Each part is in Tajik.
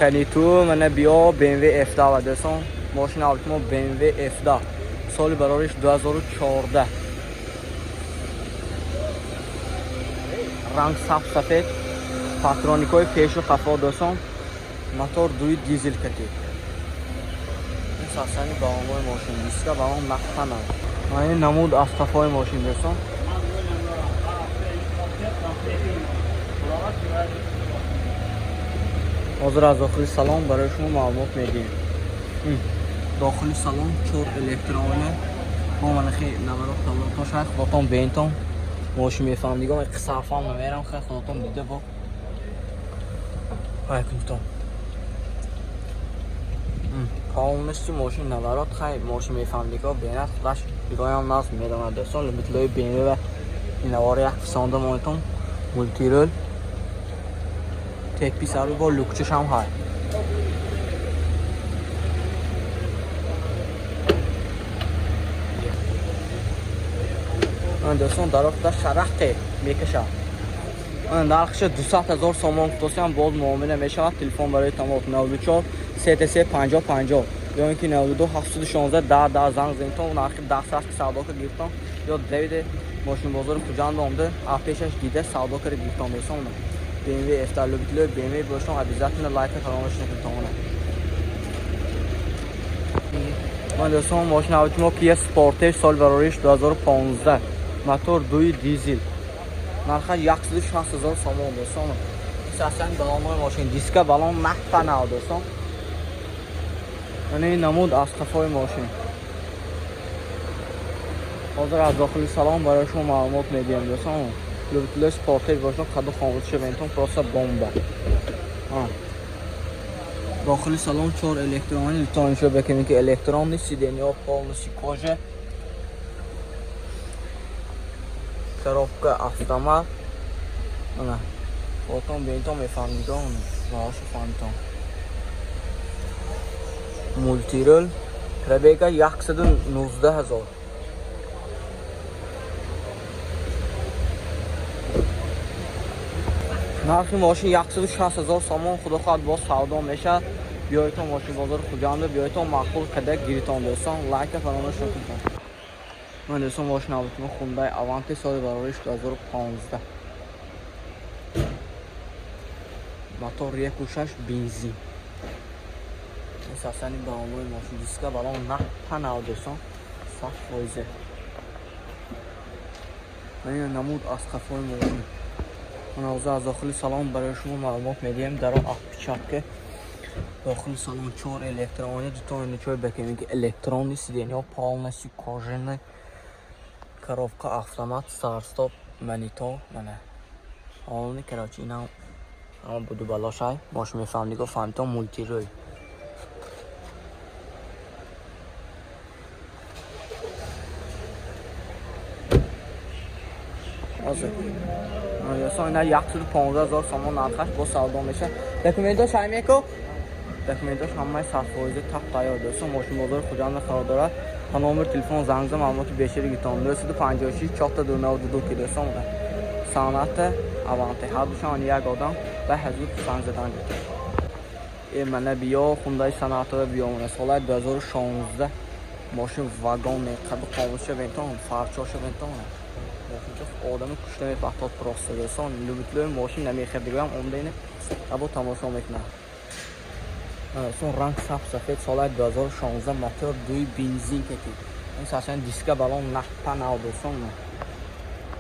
خیلی تو من بیا BMW F10 و دوستان ماشین ما BMW F10 سال برایش 2014 رنگ سفید پاترونیکای پیش و خفا دوستان موتور دوی دیزل کتی این ساسانی با همه ماشین دیسکا با هم نخفنه این نمود از خفای ماشین دوستان حاضر از داخل سالن برای شما معلومات میدیم داخل سالن چور الکترونه با من خیلی نمرات تا شاید خودتون بینتون ماشین میفهم دیگه من قصافم نمیرم خیلی خودتون دیده با های کنتون کاملشتی ماشین نمرات خیلی ماشین میفهم دیگه بینت خودش دیگه هم ناز میدانه دوستان لبیتلوی بینه و این نواره یک فسانده مایتون مولتیرل تک پیس با لوکچش هم های من دوستان در وقت شرخته میکشم من نرخش 200,000 سامان خصوصی هم باز معامله میشود تلفن برای تماس 94 33 50 50 یا اینکه 92 716 10 زنگ زنید و نرخ 10 ساعت سودا که گرفتم یا دوید ماشین بازار کجا آمده آپیشش دیده سودا که گرفتم میسم BMW F10 لوبیتلو BMW باشم ابیزاتون لایک فراموش نکنید من دوستان ماشین ما کیا سپورتج سال براریش 2015 موتور دوی دیزل نرخ 160,000 سامان دوستان اساساً بالون ماشین دیسکا بالون محفنه دوستان یعنی نمود از خفای ماشین حاضر از داخل سالن برای شما معلومات میدیم دوستان لوبیتلو سپورتج باشم خدا خاموش شوینتون پروسه بمب داخل سالن چهار الکترونی لطفاً شو بکنید که الکترون نیست سیدنیا پالنسی کاژه коробка автомат ana потом бентом мефамидон ваш фантом мультирол пробега 119,000 нархи мошин 160,000 сомон худо хоҳад боз савдо мешавад биёедтон мошин бозори хуҷанда биёедтон мақбул када гиритон дӯстон лайка фаромӯш накунед من دوستان ماشین авто خونдай аванти соли бароиш 2015 мотор 1.6 бензин اساساً با همون ماشین دیسکا بالون نه پناه دوستان 100% این نمود از خفای ماشین من از داخل سالن برای شما معلومات میدیم در آپیچاک داخل سالن 4 الکترونی دو تا نچوی بکنید که الکترون نیست یعنی پالنسی کاژن коробка автомат старт-стоп монитор mana ҳолни карочи ина ам буду балошай мош мефаҳмди го фамтон мультирой оза ясон ина 115,000 сомон нархаш бо савдо меша документош ҳамеко документош ҳамаи 100% тап тайёр дӯстон мошин бозори хуҷанда қарор дорад номер телефон занг зам маълумоти бешари гитон 256 492 ки дӯстон санъати аванти ҳардушон як одам ба ҳазур занг задан е мана биё хундаи санъатро биё мана солаи 2016 мошин вагон меқаду қомуша бентон фарчоша бентон мошин одами кушта мепаҳтод просто дӯстон любитлои мошин намехардигоям омдене або тамошо мекунад сон ранг сафед солаи 2016 мотор дуи бензин кати ин сасан диска балон нахпа нав досон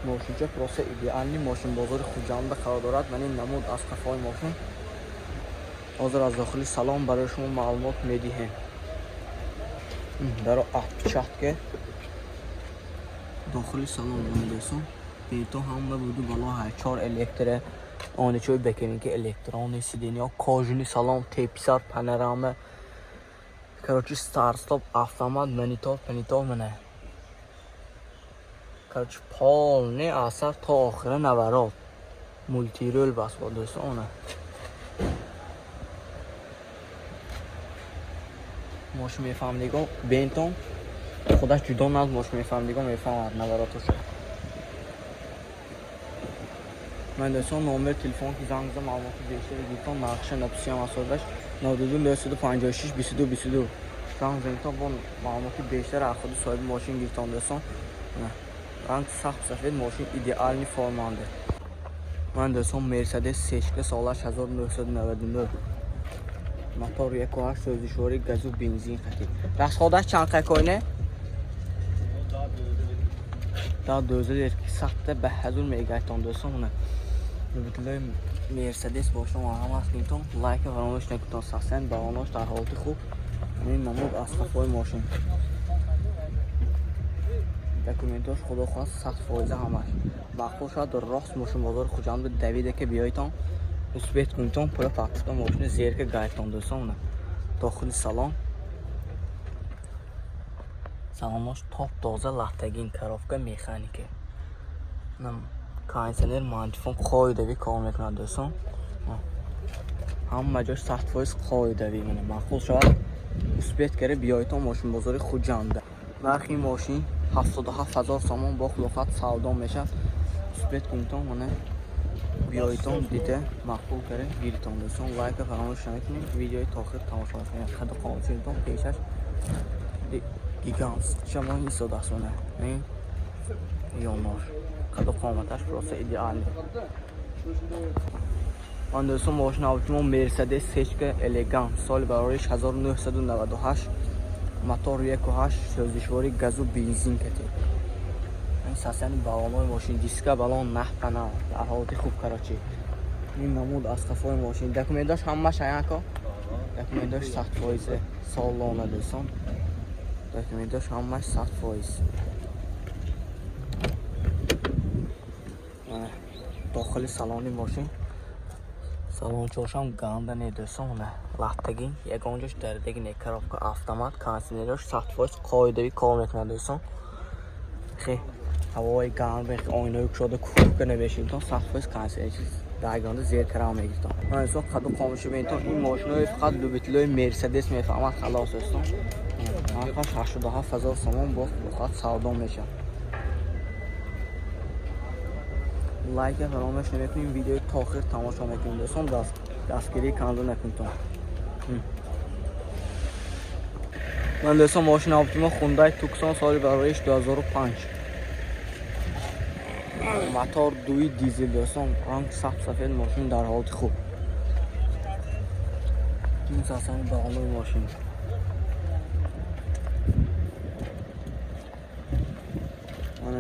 мошинча просто идеальни мошин бозори хуҷанда қарор дорад ман ин намуд аз қафои мошин ҳозир аз дохили салон барои шумо маълумот медиҳем дар опечатка дохили салон досон бето ҳама буду бало ҳай 4 электро آنی چوی بکنیم که الکترونی سیدین یا کاژنی سالن تیپیسار پانوراما کراچی ستار استاپ автомат монитор پنیتور منه کراچی پال نه اثر تا آخر نورات مولتی رول بس با دوستانه ماش میفهم دیگه بینتون خودش جدا ناز ماش میفهم دیگه میفهم نوراتش من دوستان نمره تلفن که زنگ زدم معلومات بیشتر گیرتون نقشه نپسی هم اصابش 92 22 22 زنگ زدم با معلومات بیشتر از خود صاحب ماشین گیرتون دوستان رنگ سخت سفید ماشین ایدئالی فرمانده. من دوستان مرسدس سشک سالش 1999 موتور 1.8 سوزشواری گاز و بنزین خطی رسخادش چند قیقاینه؟ daha dözülür ki saatdə 500 megaton dostum buna. Bütün Mercedes boşuna ağlamaz kinton. Like və onu işlə kutan sasən bağlanış dar haltı خوب. این نمود اصطفای ماشین. دکومنتاش خدا خواست 100% همش. مخفول شد راست ماشین بازار خوجند به دویده که بیایتان. اثبات کنتون پول پاکستان ماشین زیر که گایتان دوستم داخل سالن. Salonlar top doza lattegin karovka mexaniki. Konditsioner mantifon qoidaviy ko'rmaklar do'stim. Hamma joy 100% qoidaviy mana ma'qul shart. Uspet kerak biyoyton moshin bozori Xo'janda. Narxi moshin 77000 so'm با خلافت savdo میشه. Uspet kunton mana biyoyton dite ma'qul kerak gilton do'stim. Like فراموش نکنید. ویدیوی تا آخر تماشا کنید. خدا قانونتون پیشش گیگانس شما این سوداسونه این یونور خدا قامتش پروسه ایدئالی. من دوستم ماشین اوتومبیل مرسدس سشک الگان سال برایش 1998 موتور 1.8 سوزشواری گاز و بنزین کتی. این ساسن بالانای ماشین دیسکا بالان نه پنا در حالت خوب کراچی. این نمود از صفای ماشین دکومنتاش همه شایعه دکومنتاش 100% سالانه دوستم. دکومنتاش همش 100%. داخل سالن ماشین سالن چوشم گنده ندوستم نه لاستگی یک اونجاش دردگی نکراف که автомат کانسینرش 100% قاعده‌ای کار میکنه دوستم. خیلی هوای گرم به آینه شده کوک نمیشیم تا 100% کانسینرش دایگانده زیر کرام میگیرم. من اصلا خدا قامش میتونم این ماشینای فقط لوبیتلوی مرسدس میفهمم خلاص دوستم. نرخش 87000 سوم با خلافت savdo میشه. لایک فراموش نکنید. ویدیو تا آخر تماشا میکنید دوستان. دستگیری کانال نکنید. من دوستان ماشین اپتیما خوندای توکسون سال برایش 2005 موتور 2 دیزل دوستان. رنگ سبز سفید ماشین در حالت خوب. این ساسن بالا ماشین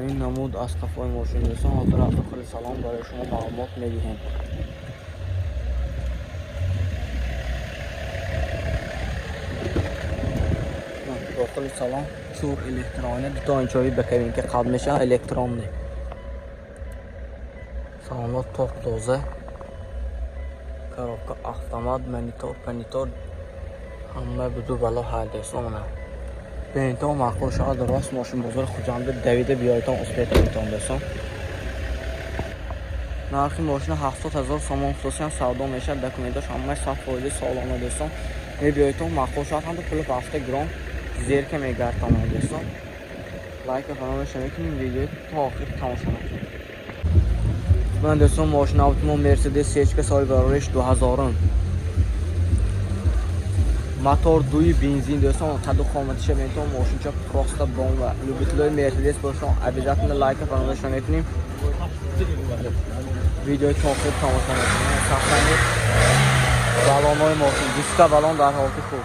این نمود از صفای ماشین دوستان. حاضر داخل سالن برای شما معلومات میدیم. داخل سالن چور الکترونی دو تا اینجوری بکنیم که قبل میشه الکترونی. سالن توپ دوزه کاروکا автомат مانیتور همه بدو بالا حال دوستان. بینتون معقول شد راست ماشین بزرگ خوجنده دویده بیایتون اثبات کنید دوستان. نرخ ماشین 70000 سوم خصوصا savdo میشه. دکومنتاش همه 100% سالانه دوستان. بیایتون معقول شد هم تو پول 7 گرم زیر که میگردم دوستان. لایک فراموش نکنید. ویدیو تا آخر تماشا کنید. من دوستان ماشین اوتومبیل مرسدس سیچ سال برایش 2000 موتور 2 بنزین دوستان. خدا قامتش میتون ماشین چه پروستا بمب لوبیتلوی مرسدس باشون ابزاتون لایک فراموش نکنید. ویدیو تا آخر تماشا کنید. صحنه بالانای ماشین دیسکا بالان در حالت خوب.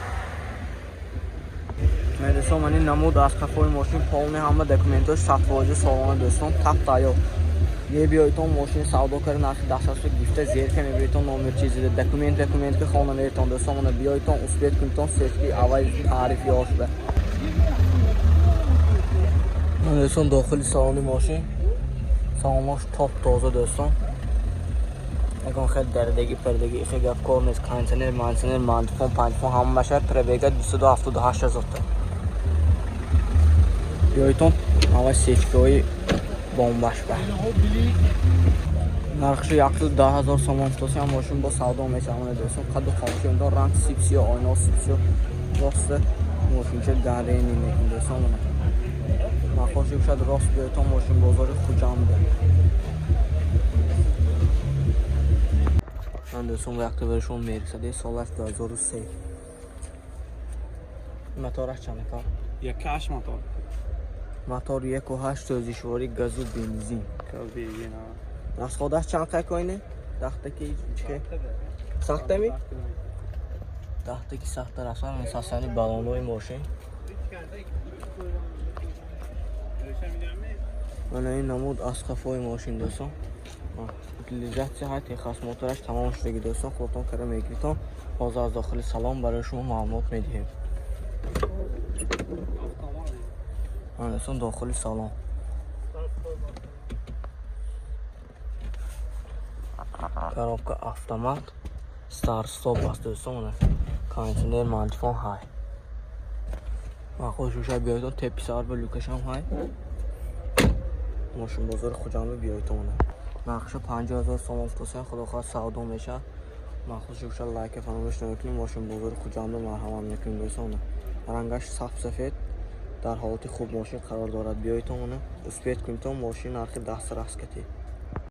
من دوستان من این نمود از صفای ماشین پاونه همه دکومنتاش 100% سالانه دوستان. تپ تایو یه بیایتون ماشین savdo کردن نرخ دسترس گیفته زیر که میبریتون نامر چیزی دکومنت که خانه میرتون دوستان. من بیایتون اثبات کنید سرکی اول تعریفی هاش به. من دوستان داخل سالن ماشین سالنش توپ تازه دوستان. اگه خیلی دردگی پردگی خیلی گپ کار نیست. کانتینر مانتفون پنجفون همه بشه پربیگه 278,000 تا. بیایتون همه سیچکایی بمباش به. نرخش 110,000 سوم توسی هم ماشین با savdo میشه دوستان. خدا خاموشی اون رنگ سیپسی آینه سیپسی راست ماشین چه گنده نمیکنه دوستان. من خوشی شد راست بیایتون ماشین بازار خوجنده. دوستان وقت برشون میرسه سال است 2003 موتورش چنده کار؟ 1.8 motor. موتور 1.8 سوزشواری گاز و بنزین Benzin ha. از خودش چند قیق کنه؟ داخته که چه؟ ساخته می؟ داخته که ساخته رسان اساسانی بالانوی ماشین من این نمود اسقفای ماشین دوستان utilizatsiya های تخص موتورش تمام شدگی دوستان خودتون کرده میگیریتون باز از داخل سالن برای شما معلومات میدهیم دوستان داخل سالن коробка автомат стар стоп است دوستان کاندیشنر مالتیفون های و خوشوشه بیایتون تپیسار و لوکش هم های ماشین بازار خوجانو بیایتونه نقشه 50,000 سوم افتاسین خدا خواست سعودو میشه من خوشوشه لایک فراموش نکنید ماشین بازار خوجانو مرحمت میکنیم دوستان رنگش سبز سفید در حالت خوب ماشین قرار دارد بیایتونه اسپیت کنید ماشین نرخ 10 است کتی